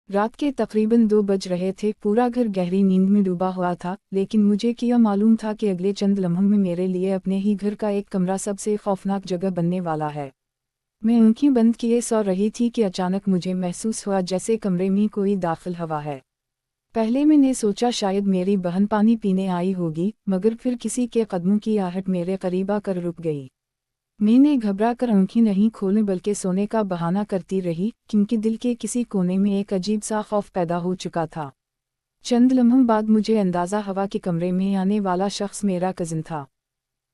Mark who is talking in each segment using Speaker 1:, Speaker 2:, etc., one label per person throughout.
Speaker 1: रात के तकरीबन 2 बज रहे थे। पूरा घर गहरी नींद में डूबा हुआ था, लेकिन मुझे क्या मालूम था कि अगले चंद लम्हों में मेरे लिए अपने ही घर का एक कमरा सबसे खौफनाक जगह बनने वाला है। मैं आंखें बंद किए सो रही थी कि अचानक मुझे महसूस हुआ जैसे कमरे में कोई दाखिल हवा है। पहले मैंने सोचा शायद मेरी बहन पानी पीने आई होगी, मगर फिर किसी के कदमों की आहट मेरे करीब आकर रुक गई। मैंने घबरा कर आंखें नहीं खोली बल्कि सोने का बहाना करती रही, क्योंकि दिल के किसी कोने में एक अजीब सा खौफ पैदा हो चुका था। चंद लम्हों बाद मुझे अंदाज़ा हुआ कि कमरे में आने वाला शख्स मेरा कज़न था।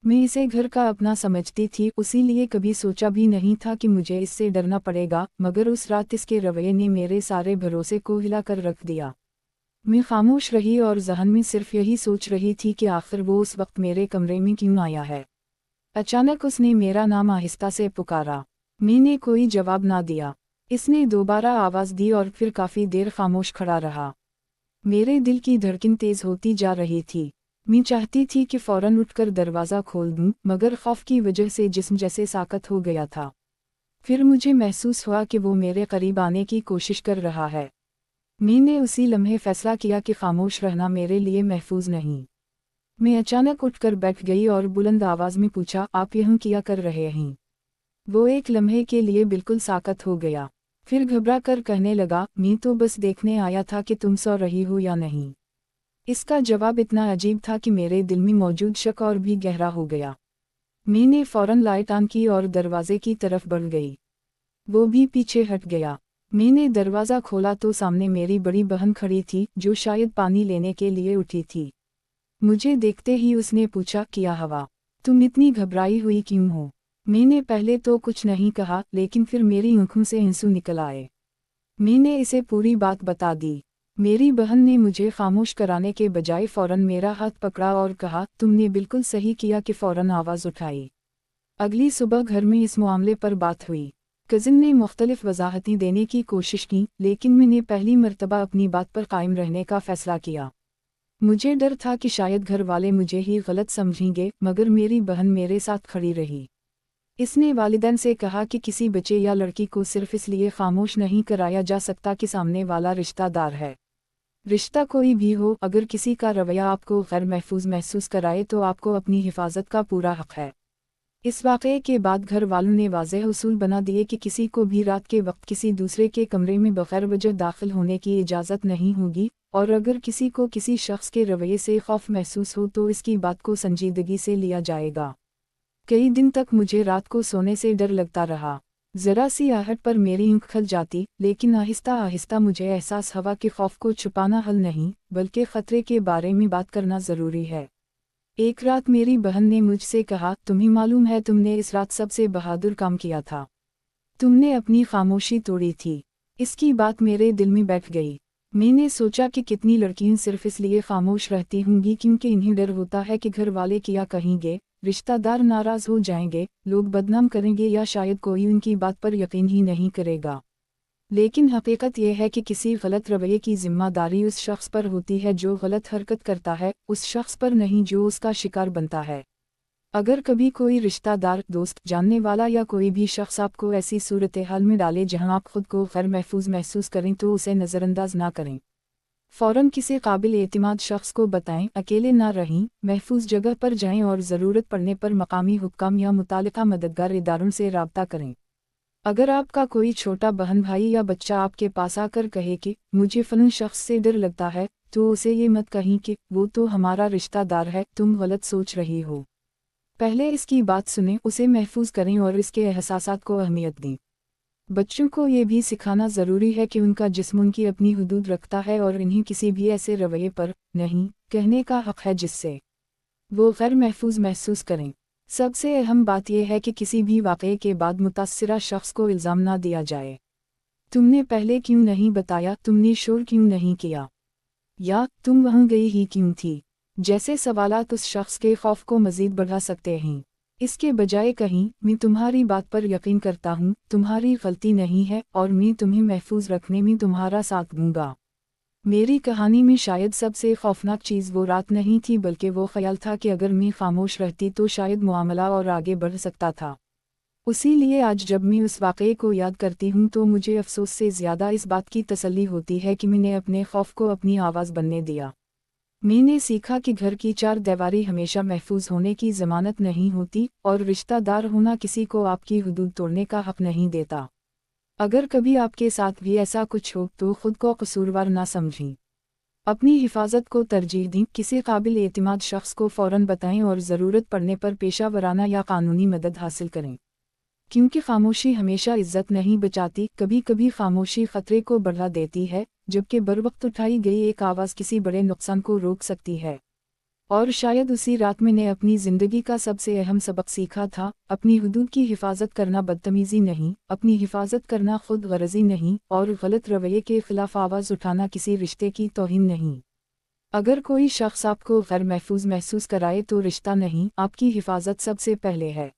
Speaker 1: मैं इसे घर का अपना समझती थी, इसीलिए कभी सोचा भी नहीं था कि मुझे इससे डरना पड़ेगा, मगर उस रात इसके रवैये ने मेरे सारे भरोसे को हिला कर रख दिया। मैं खामोश रही और ज़हन में सिर्फ यही सोच रही थी कि आखिर वो उस वक्त मेरे कमरे में क्यों आया है। अचानक उसने मेरा नाम आहिस्ता से पुकारा। मैंने कोई जवाब ना दिया। इसने दोबारा आवाज़ दी और फिर काफ़ी देर खामोश खड़ा रहा। मेरे दिल की धड़कन तेज़ होती जा रही थी। मैं चाहती थी कि फ़ौरन उठकर दरवाज़ा खोल दूं, मगर खौफ की वजह से जिस्म जैसे साकत हो गया था। फिर मुझे महसूस हुआ कि वो मेरे करीब आने की कोशिश कर रहा है। मैंने उसी लम्हे फैसला किया कि खामोश रहना मेरे लिए महफूज नहीं। मैं अचानक उठकर बैठ गई और बुलंद आवाज़ में पूछा, आप यहाँ क्या कर रहे हैं? वो एक लम्हे के लिए बिल्कुल साकत हो गया। फिर घबरा कर कहने लगा, मैं तो बस देखने आया था कि तुम सो रही हो या नहीं। इसका जवाब इतना अजीब था कि मेरे दिल में मौजूद शक और भी गहरा हो गया। मैंने फ़ौरन लाइट ऑन की और दरवाजे की तरफ बढ़ गई। वो भी पीछे हट गया। मैंने दरवाज़ा खोला तो सामने मेरी बड़ी बहन खड़ी थी, जो शायद पानी लेने के लिए उठी थी। मुझे देखते ही उसने पूछा, क्या हुआ? तुम इतनी घबराई हुई क्यों हो? मैंने पहले तो कुछ नहीं कहा, लेकिन फिर मेरी आंखों से आंसू निकल आए। मैंने इसे पूरी बात बता दी। मेरी बहन ने मुझे खामोश कराने के बजाय फ़ौरन मेरा हाथ पकड़ा और कहा, तुमने बिल्कुल सही किया कि फ़ौरन आवाज़ उठाई। अगली सुबह घर में इस मामले पर बात हुई। कज़न ने मुख्तलिफ वजाहतें देने की कोशिश की, लेकिन मैंने पहली मर्तबा अपनी बात पर कायम रहने का फ़ैसला किया। मुझे डर था कि शायद घर वाले मुझे ही गलत समझेंगे, मगर मेरी बहन मेरे साथ खड़ी रही। इसने वालिदैन से कहा कि किसी बच्चे या लड़की को सिर्फ इसलिए खामोश नहीं कराया जा सकता कि सामने वाला रिश्तेदार है। रिश्ता कोई भी हो, अगर किसी का रवैया आपको गैर महफूज महसूस कराए तो आपको अपनी हिफाजत का पूरा हक है। इस वाक़ये के बाद घर वालों ने वाज़ेह उसूल बना दिए कि किसी को भी रात के वक्त किसी दूसरे के कमरे में बगैर वजह दाखिल होने की इजाज़त नहीं होगी, और अगर किसी को किसी शख्स के रवैये से खौफ महसूस हो तो इसकी बात को संजीदगी से लिया जाएगा। कई दिन तक मुझे रात को सोने से डर लगता रहा। ज़रा सी आहट पर मेरी आँख खल जाती, लेकिन आहिस्ता आहिस्ता मुझे एहसास हुआ कि खौफ को छुपाना हल नहीं, बल्कि ख़तरे के बारे में बात करना ज़रूरी है। एक रात मेरी बहन ने मुझसे कहा, तुम्हें मालूम है तुमने इस रात सबसे बहादुर काम किया था। तुमने अपनी खामोशी तोड़ी थी। इसकी बात मेरे दिल में बैठ गई। मैंने सोचा कि कितनी लड़कियां सिर्फ इसलिए खामोश रहती होंगी क्योंकि इन्हें डर होता है कि घर वाले क्या कहेंगे, रिश्तेदार नाराज़ हो जाएंगे, लोग बदनाम करेंगे या शायद कोई उनकी बात पर यकीन ही नहीं करेगा। लेकिन हकीकत यह है कि किसी गलत रवैये की जिम्मेदारी उस शख्स पर होती है जो गलत हरकत करता है, उस शख्स पर नहीं जो उसका शिकार बनता है। अगर कभी कोई रिश्तेदार, दोस्त, जानने वाला या कोई भी शख्स आपको ऐसी सूरत हाल में डाले जहां आप खुद को गैर महफूज महसूस करें तो उसे नज़रअंदाज ना करें। फ़ौरन किसी काबिल एतिमाद शख्स को बताएं, अकेले ना रहें, महफूज जगह पर जाएं और ज़रूरत पड़ने पर मकामी हुक्काम या मुतालिका मददगार इदारों से राब्ता करें। अगर आपका कोई छोटा बहन भाई या बच्चा आपके पास आकर कहे कि मुझे फ़लाँ शख्स से डर लगता है, तो उसे ये मत कहीं कि वो तो हमारा रिश्तेदार है, तुम गलत सोच रही हो। पहले इसकी बात सुनें, उसे महफूज करें और इसके एहसासात को अहमियत दें। बच्चों को ये भी सिखाना ज़रूरी है कि उनका जिस्म उनकी अपनी हुदूद रखता है और इन्हें किसी भी ऐसे रवैये पर नहीं कहने का हक़ है जिससे वो गैर महफूज महसूस करें। सबसे अहम बात यह है कि किसी भी वाक़ये के बाद मुतास्सिरा शख्स को इल्ज़ाम ना दिया जाए। तुमने पहले क्यों नहीं बताया, तुमने शोर क्यों नहीं किया, या तुम वहाँ गई ही क्यों थी, जैसे सवालात उस शख्स के खौफ को मज़ीद बढ़ा सकते हैं। इसके बजाय कहीं, मैं तुम्हारी बात पर यकीन करता हूँ, तुम्हारी गलती नहीं है और मैं तुम्हें महफूज रखने में तुम्हारा साथ दूंगा। मेरी कहानी में शायद सबसे खौफनाक चीज़ वो रात नहीं थी, बल्कि वो ख्याल था कि अगर मैं खामोश रहती तो शायद मामला और आगे बढ़ सकता था। اسی لیے آج جب میں اس واقعے کو یاد کرتی ہوں تو مجھے افسوس سے زیادہ اس بات کی تسلی ہوتی ہے کہ میں نے اپنے خوف کو اپنی آواز بننے دیا۔ میں نے سیکھا کہ گھر کی چار دیواری ہمیشہ محفوظ ہونے کی ضمانت نہیں ہوتی، اور رشتہ دار ہونا کسی کو آپ کی حدود توڑنے کا حق نہیں دیتا۔ اگر کبھی آپ کے ساتھ بھی ایسا کچھ ہو تو خود کو قصوروار نہ سمجھیں۔ اپنی حفاظت کو ترجیح دیں، کسی قابل اعتماد شخص کو فوراً بتائیں اور ضرورت پڑنے پر پیشہ ورانہ یا قانونی مدد حاصل کریں۔ کیونکہ خاموشی ہمیشہ عزت نہیں بچاتی، کبھی کبھی خاموشی خطرے کو بڑھا دیتی ہے، جبکہ بروقت اٹھائی گئی ایک آواز کسی بڑے نقصان کو روک سکتی ہے۔ اور شاید اسی رات میں نے اپنی زندگی کا سب سے اہم سبق سیکھا تھا، اپنی حدود کی حفاظت کرنا بدتمیزی نہیں، اپنی حفاظت کرنا خود غرضی نہیں، اور غلط رویے کے خلاف آواز اٹھانا کسی رشتے کی توہین نہیں۔ اگر کوئی شخص آپ کو غیر محفوظ محسوس کرائے تو رشتہ نہیں، آپ کی حفاظت سب سے پہلے ہے۔